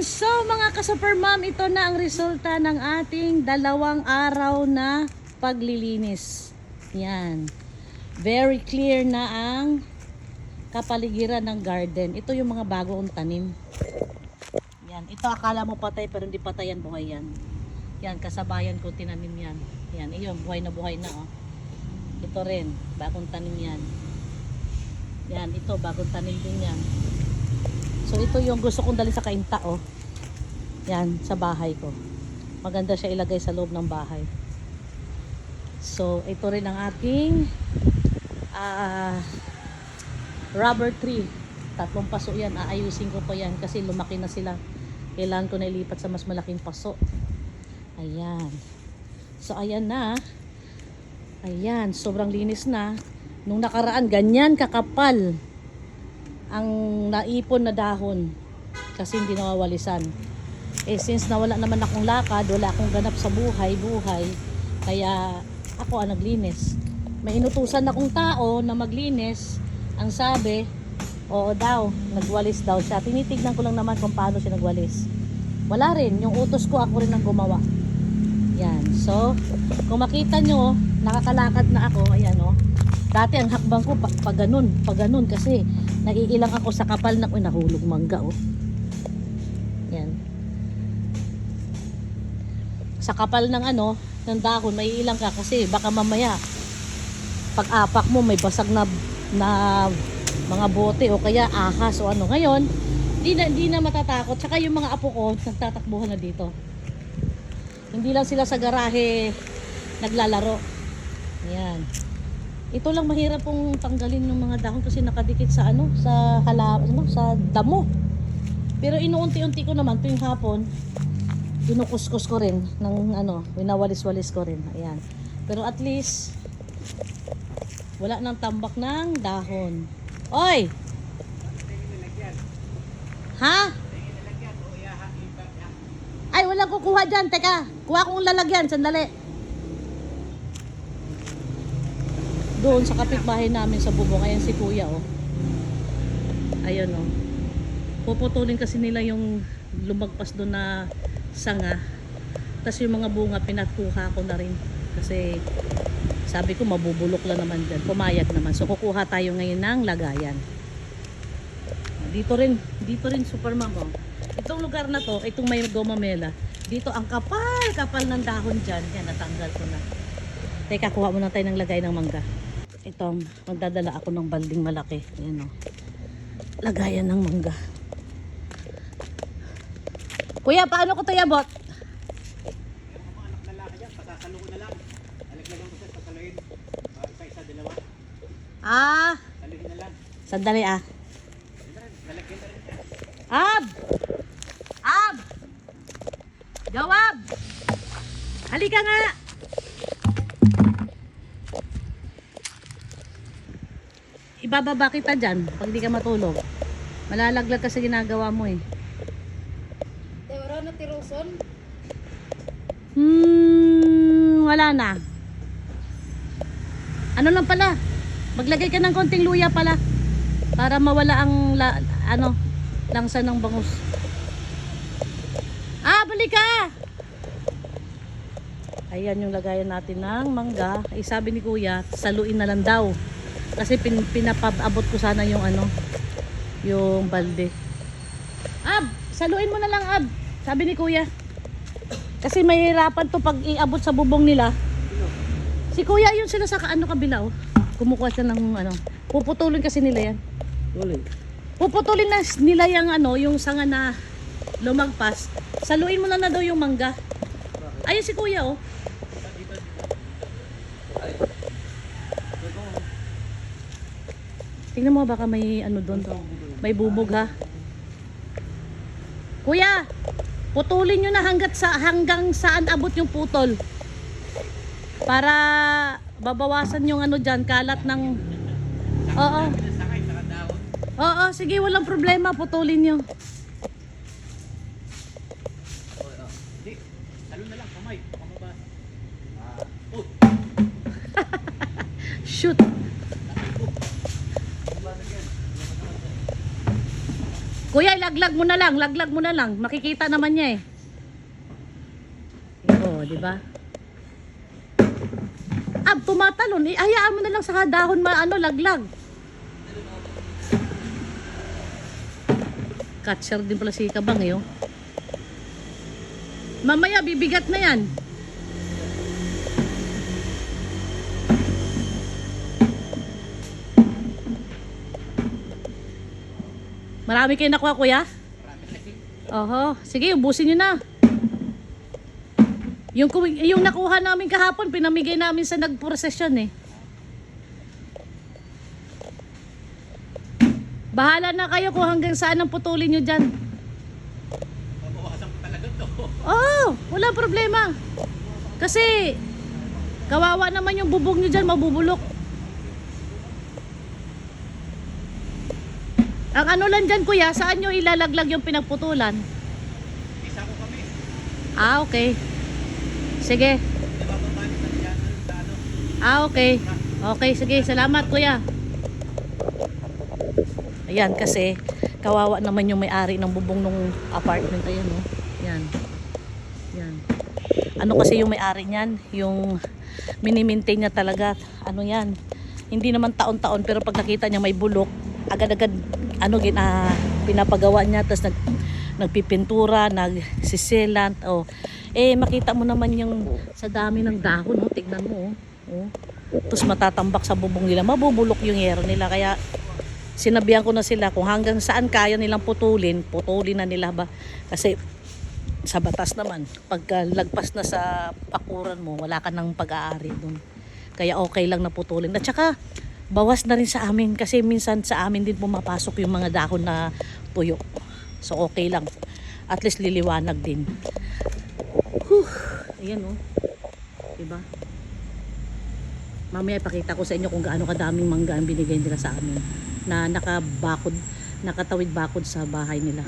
So mga ka-super mom, ito na ang resulta ng ating 2 araw na paglilinis. Yan. Very clear na ang kapaligiran ng garden. Ito yung mga bagong tanim. Yan. Ito akala mo patay pero hindi patay yan, buhay yan. Yan, kasabayan ko tinanim yan. Yan, iyon, buhay na oh. Ito rin, bagong tanim yan. Yan, ito, bagong tanim din yan. So ito yung gusto kong dali sa kainta oh. Yan, sa bahay ko. Maganda siya ilagay sa loob ng bahay. So ito rin ang ating rubber tree. 3 paso yan. Aayusin ko pa yan kasi lumaki na sila. Kailangan ko na ilipat sa mas malaking paso. Ayan. So ayan na. Ayan, sobrang linis na. Nung nakaraan, ganyan kakapal ang naipon na dahon kasi hindi nawawalisan. Eh since nawala naman akong lakad, wala akong ganap sa buhay, kaya ako ang naglinis. May inutusan akong tao na maglinis. Ang sabi, oo daw, nagwalis daw siya. Tinitignan ko lang naman kung paano siya nagwalis. Wala rin, yung utos ko ako rin ang gumawa. Yan, so kung makita nyo, nakakalakad na ako, ayan o. Dati ang hakbang ko pag ganun kasi naiilang ako sa kapal na nahulog mangga oh. Yan. Sa kapal ng ng dahon maiilang ka kasi baka mamaya pag apak mo may basag na mga bote o kaya ahas o ano. Ngayon, di na matatakot. Tsaka yung mga apo ko nagtatakbuhan na dito. Hindi lang sila sa garahe naglalaro. Yan. Ito lang mahirap pong tanggalin ng mga dahon kasi nakadikit sa sa damo. Pero inuunti-unti ko naman tuwing hapon, kinukuskus ko rin ng winawalis-walis ko rin. Ayan. Pero at least wala nang tambak ng dahon. Oy! Ha? Ay, walang kukuha dyan. Teka, kuha kong lalagyan. Sandali. Doon sa kapitbahay namin sa bubong, ayan si kuya oh. Ayan oh. Puputulin kasi nila yung lumagpas doon na sanga. Tapos yung mga bunga pinatuha ko na rin. Kasi sabi ko mabubulok lang naman dyan. Pumayag naman. So kukuha tayo ngayon ng lagayan. Dito rin super mom oh. Itong lugar na to, itong may gomamela. Dito ang kapal ng dahon dyan. Yan, natanggal ko na. Teka, kuha muna tayo ng lagay ng mangga. Ito, magdadala ako ng balding malaki. Ayan o. Lagayan ng mangga. Kuya, paano ko ito yabot? Sandali ah. Ab! Ab! Jawab! Halika nga! Ibababa kita dyan pag di ka matulog. Malalaglag kasi ginagawa mo eh. Wala na tiruson? Wala na. Ano lang pala? Maglagay ka ng konting luya pala para mawala ang langsa ng bangus. Balik ka! Ayan yung lagayan natin ng mangga. Sabi ni kuya, saluin na lang daw. Kasi pinapabot ko sana yung yung balde. Ab, saluin mo na lang Ab. Sabi ni kuya. Kasi mahirapan to pag iabot sa bubong nila. Si kuya yun sila sa kabila oh. Kumukuha siya ng puputulin kasi nila yan. Puputulin na nila yung sanga na lumagpas. Saluin mo na daw yung mangga. Ayun si kuya oh. Tingnan mo baka may doon. May bubog ha. Kuya, putulin nyo na hanggang saan abot yung putol. Para babawasan yung dyan, kalat ng... Oo. Oo, sige, walang problema, putulin nyo. Talon na lang, kamay. Shoot. Kuya, ilagay laglag mo na lang, laglag mo na lang. Makikita naman niya eh. Oo, di ba? Tumatalon. Hayaan mo na lang sa dahon laglag. Catcher din pala si Kabang eh. Oh. Mamaya bibigat na yan. Marami kayo nakuha, kuya? Oho, sige, ubusin nyo na. Yung nakuha namin kahapon, pinamigay namin sa nagprosesyon eh. Bahala na kayo kung hanggang saan ang putulin nyo dyan. Mabawasan ko talaga to. Oo, wala problema. Kasi, kawawa naman yung bubong nyo dyan, mabubulok. Ang ano lang dyan, kuya, saan nyo ilalaglag yung pinagputulan? Isa ko kami. Okay. Sige. Nabababalik na dyan sa ano. Okay. Okay, sige. Salamat, kuya. Ayan, kasi kawawa naman yung may-ari ng bubong ng apartment. Ayan, oh. Yan. Yan. Ano kasi yung may-ari niyan? Yung mini-maintain niya talaga. Ano yan? Hindi naman taon-taon, pero pag nakita niya may bulok, agad-agad pinapagawa niya, tapos nagpipintura, nagsisilant. Oh. Makita mo naman yung sa dami ng dahon, oh. Tignan mo, oh. Tapos matatambak sa bubong nila, mabubulok yung yero nila. Kaya sinabihan ko na sila kung hanggang saan kaya nilang putulin na nila ba. Kasi sa batas naman, pagka lagpas na sa pakuran mo, wala ka ng pag-aari dun. Kaya okay lang na putulin. At saka bawas na rin sa amin kasi minsan sa amin din pumapasok yung mga dahon na tuyo. So okay lang. At least liliwanag din. Ayan oh. Diba? Mamaya ipakita ko sa inyo kung gaano kadaming mangga ang binigay nila sa amin na nakatawid bakod sa bahay nila.